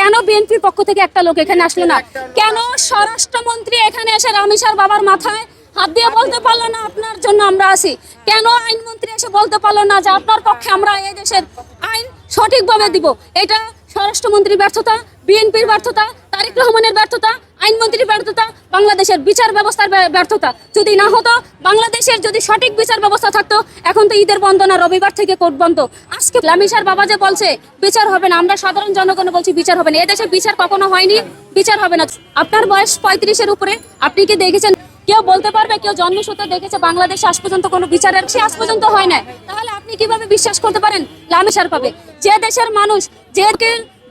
কেন বিএনপির পক্ষ থেকে একটা লোক এখানে আসলো না? কেন স্বরাষ্ট্রমন্ত্রী এখানে এসে রামিসার বাবার মাথায় হাত দিয়ে বলতে পারলো না আপনার জন্য আমরা আছি? কেন আইনমন্ত্রী এসে বলতে পারলো না যে আপনার পক্ষে আমরা এই দেশের আইন সঠিকভাবে দিব? এটা স্বরাষ্ট্রমন্ত্রীর ব্যর্থতা, বিএনপির ব্যর্থতা, তারেক রহমানের ব্যর্থতা, আইনমন্ত্রীর ব্যর্থতা, বাংলাদেশের বিচার ব্যবস্থার ব্যর্থতা। যদি না হতো, বাংলাদেশের যদি সঠিক বিচার ব্যবস্থা থাকতো, এখন তো ঈদের বন্ধ না, রবিবার থেকে কোর্ট বন্ধ। আজকে রামিসার বাবা যে বলছে বিচার হবে না, আমরা সাধারণ জনগণ বলছি বিচার হবে না। এদেশে বিচার কখনো হয়নি, বিচার হবে না। আপনার বয়স 35-এর উপরে, আপনি কি দেখেছেন? কেউ বলতে পারবে কেউ জন্মসূত্রে দেখেছে বাংলাদেশে আজ পর্যন্ত কোনো বিচারের সে আজ পর্যন্ত হয় না? তাহলে আপনি কিভাবে বিশ্বাস করতে পারেন রামিসার পাবে? যে দেশের মানুষ, যে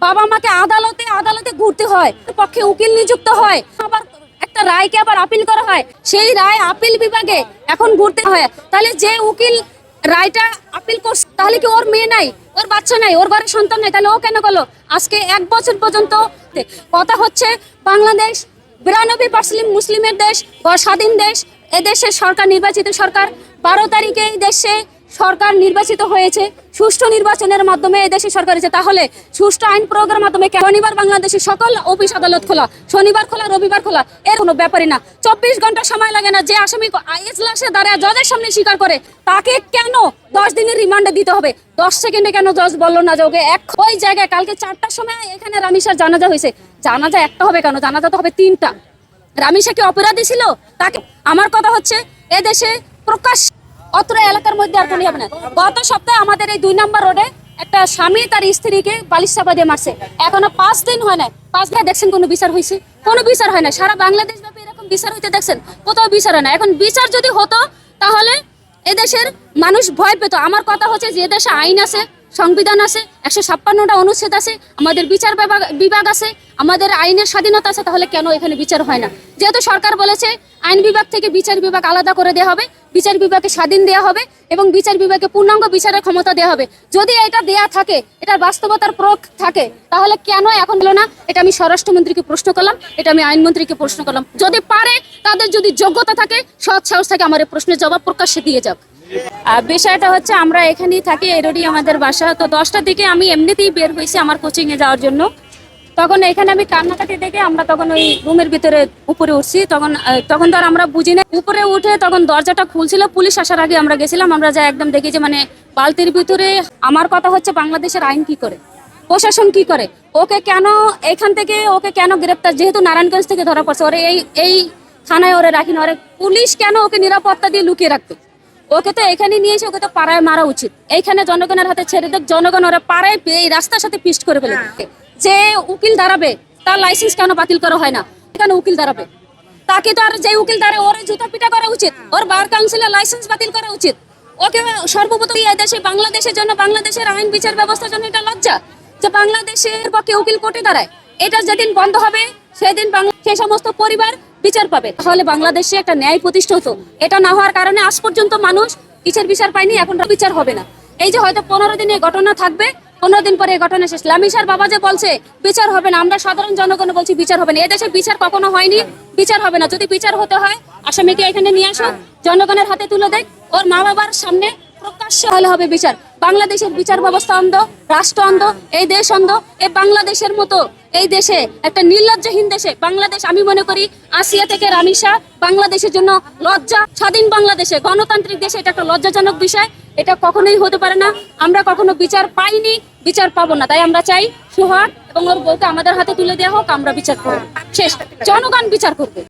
বাবা মাকে আদালতে আদালতে ঘুরতে হয়, পক্ষে উকিল নিযুক্ত হয়, আবার একটা রায়কে আবার আপিল করা হয়, সেই রায় আপিল বিভাগে এখন ঘুরতে হয়। তাহলে যে উকিল রায়টা আপিল করছে, তাহলে কি ওর মেয়ে নাই, ওর বাচ্চা নাই, ওর ঘরে সন্তান নাই? তাহলে ও কেন গেল? আজকে 1 বছর পর্যন্ত কথা হচ্ছে বাংলাদেশ 92% মুসলিমের দেশ, স্বাধীন দেশ। এদেশের সরকার নির্বাচিত সরকার। 12 তারিখে এই দেশে সরকার নির্বাচিত হয়েছে, সুষ্ঠু নির্বাচনের মাধ্যমে এদেশে সরকার হয়েছে। তাহলে সুষ্ঠু আইন প্রয়োগের মাধ্যমে শনিবার বাংলাদেশের সকল অফিস আদালত খোলা, শনিবার খোলা, রবিবার খোলা, এর কোনো ব্যাপারই না। 24 ঘন্টা সময় লাগে না। যে আসামি এজলাসে দাঁড়ায় জজের সামনে স্বীকার করে, তাকে কেন 10 দিনের রিমান্ডে দিতে হবে? 10 সেকেন্ডে কেন জজ বললো না যে ওকে ওই জায়গায় কালকে 4টার সময় এখানে রামিসার জানাজা হয়েছে? জানাজা একটা হবে কেন? জানাজা তো হবে 3টা। রামিসা কি অপরাধী ছিল? তাকে আমার কথা হচ্ছে এদেশে প্রকাশ অত্র এলাকার মধ্যে আর কোনো হবে না। গত সপ্তাহে আমাদের এই 2 নম্বর রোডে একটা স্বামী তার স্ত্রীকে বালিশ চাপা দিয়ে মারছে। এখনো 5 দিন হয় না। 5 দিন দেখছেন কোনো বিচার হয়েছে? কোনো বিচার হয় না। সারা বাংলাদেশ ব্যাপী এরকম বিচার হইতে দেখছেন? কোথাও বিচার হয় না। এখন বিচার যদি হতো তাহলে এদেশের মানুষ ভয় পেত। আমার কথা হচ্ছে যে দেশে আইন আছে, সংবিধান আছে, 156টা অনুচ্ছেদ আছে, আমাদের বিচার বিভাগ আছে, আমাদের আইনের স্বাধীনতা আছে, তাহলে কেন এখানে বিচার হয় না? যেহেতু সরকার বলেছে আইন বিভাগ থেকে বিচার বিভাগ আলাদা করে দেওয়া হবে, বিচার বিভাগকে স্বাধীন দেওয়া হবে এবং বিচার বিভাগকে পূর্ণাঙ্গ বিচারের ক্ষমতা দেওয়া হবে। যদি এটা দেয়া থাকে, এটার বাস্তবতার প্রয়োগ থাকে, তাহলে কেন এখন হলো না? এটা আমি স্বরাষ্ট্রমন্ত্রীকে প্রশ্ন করলাম, এটা আমি আইনমন্ত্রীকে প্রশ্ন করলাম। যদি পারে, তাদের যদি যোগ্যতা থাকে, সৎ সাহস থাকে, আমার এই প্রশ্নের জবাব প্রকাশ্যে দিয়ে যাক। বিষয়টা হচ্ছে আমরা এখানেই থাকি, এরই আমাদের বাসা। তো 10টার দিকে আমি এমনিতেই বের হয়েছি আমার কোচিংয়ে যাওয়ার জন্য। তখন এখানে আমি কান্নাকাটি দেখে আমরা তখন ওই রুমের ভিতরে উপরে উঠছি। তখন তো আর আমরা বুঝি না। উপরে উঠে তখন দরজাটা খুলছিল, পুলিশ আসার আগে আমরা গেছিলাম। আমরা যা একদম দেখি যে মানে বালতির ভিতরে। আমার কথা হচ্ছে বাংলাদেশের আইন কি করে, প্রশাসন কি করে, ওকে কেন এখান থেকে ওকে কেন গ্রেপ্তার? যেহেতু নারায়ণগঞ্জ থেকে ধরা পড়ছে, ওরে এই থানায় ওরে রাখি না। ওরে পুলিশ কেন ওকে নিরাপত্তা দিয়ে লুকিয়ে রাখতো? ওকে তো এখানে নিয়ে এসে ওকে তো পাড়ায় মারা উচিত। এইখানে জনগণের হাতে ছেড়ে দেখ, জনগণ ওরা পাড়ায় এই রাস্তার সাথে পিস্ট করে ফেলে। যে উকিল দাঁড়াবে তার লাইসেন্স কেন বাতিল করা হয় না? কেন উকিল দাঁড়াবে? তাকে তো আর যে উকিল দাঁড়ায় ওর জুতা পিটা করা উচিত, ওর বার কাউন্সিলের লাইসেন্স বাতিল করা উচিত। ওকে সর্বপ্রথম এই দেশে বাংলাদেশের জন্য, বাংলাদেশের আইন বিচার ব্যবস্থার জন্য এটা লজ্জা যে বাংলাদেশের পক্ষে উকিল কোর্টে দাঁড়ায়। এটা যেদিন বন্ধ হবে সেদিন সেই সমস্ত পরিবার বিচার পাবে। তাহলে বাংলাদেশে একটা ন্যায় প্রতিষ্ঠা হতো। এটা না হওয়ার কারণে আজ পর্যন্ত মানুষ বিচার পায়নি, এখন বিচার হবে না। এই যে হয়তো 15 দিনে ঘটনা থাকবে, 15 দিন পরে এই ঘটনা শেষ। রামিসার বাবা যে বলছে বিচার হবে না, আমরা সাধারণ জনগণ বলছি বিচার হবে না। এদেশে বিচার কখনো হয়নি, বিচার হবে না। যদি বিচার হতে হয়, আসামিকে এখানে নিয়ে আসো, জনগণের হাতে তুলে দেখ, ওর মা বাবার সামনে প্রকাশ্যে হলে হবে বিচার। বাংলাদেশের বিচার ব্যবস্থা অন্ধ, রাষ্ট্র অন্ধ, এই দেশ অন্ধ। এই বাংলাদেশের মতো এই দেশে একটা নির্লজ্জহীন দেশে বাংলাদেশ, আমি মনে করি আসিয়া থেকে রামিসা বাংলাদেশের জন্য লজ্জা। স্বাধীন বাংলাদেশে, গণতান্ত্রিক দেশে এটা একটা লজ্জাজনক বিষয়। এটা কখনোই হতে পারে না। আমরা কখনো বিচার পাইনি, বিচার পাবো না। তাই আমরা চাই সোহাগ এবং ওর বউকে আমাদের হাতে তুলে দেওয়া হোক, আমরা বিচার করবো। শেষ, জনগণ বিচার করবে।